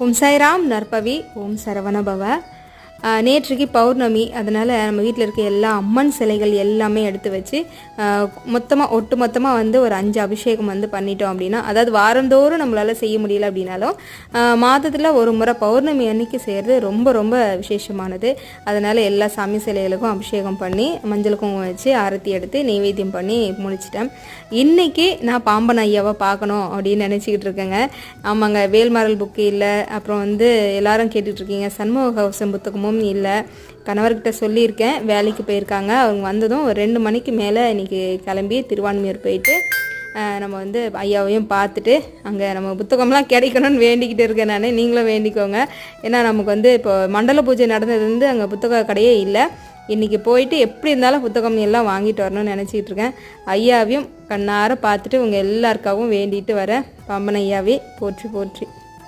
ஓம் சாய்ராம் நற்பவி. ஓம் சரவணபவ. நேற்றுக்கு பௌர்ணமி, அதனால் நம்ம வீட்டில் இருக்க எல்லா அம்மன் சிலைகள் எல்லாமே எடுத்து வச்சு ஒட்டு மொத்தமாக வந்து ஒரு 5 அபிஷேகம் வந்து பண்ணிட்டோம் அப்படின்னா, அதாவது வாரந்தோறும் நம்மளால் செய்ய முடியல அப்படின்னாலும் மாதத்தில் ஒரு முறை பௌர்ணமி அன்னைக்கு செய்கிறது ரொம்ப ரொம்ப விசேஷமானது. அதனால் எல்லா சாமி சிலைகளுக்கும் அபிஷேகம் பண்ணி மஞ்சள் குங்குமம் வச்சு ஆரத்தி எடுத்து நெய்வேத்தியம் பண்ணி முடிச்சிட்டேன். இன்றைக்கி நான் பாம்பன் ஐயாவை பார்க்கணும் அப்படின்னு நினச்சிக்கிட்டு இருக்கேங்க. ஆமாங்க, வேல்மாரல் புக்கு இல்லை, அப்புறம் வந்து எல்லாரும் கேட்டுட்ருக்கீங்க சண்முக கவசம் புத்தகமும் இல்லை. கணவர்கிட்ட சொல்லியிருக்கேன், வேலைக்கு போயிருக்காங்க. அவங்க வந்ததும் ஒரு 2 மணிக்கு மேலே இன்றைக்கி கிளம்பி திருவான்மியூர் போயிட்டு நம்ம வந்து ஐயாவையும் பார்த்துட்டு அங்கே நம்ம புத்தகம்லாம் கிடைக்கணும்னு வேண்டிக்கிட்டு இருக்கேன் நான். நீங்களும் வேண்டிக்கோங்க. ஏன்னா நமக்கு வந்து இப்போ மண்டல பூஜை நடந்தது வந்து அங்கே புத்தக கடையே இல்லை. இன்றைக்கி போயிட்டு எப்படி இருந்தாலும் புத்தகம் எல்லாம் வாங்கிட்டு வரணும்னு நினச்சிக்கிட்டு இருக்கேன். ஐயாவையும் கண்ணார பார்த்துட்டு உங்கள் எல்லாருக்காகவும் வேண்டிட்டு வரேன். பாம்பன் ஐயாவே போற்றி போற்றி.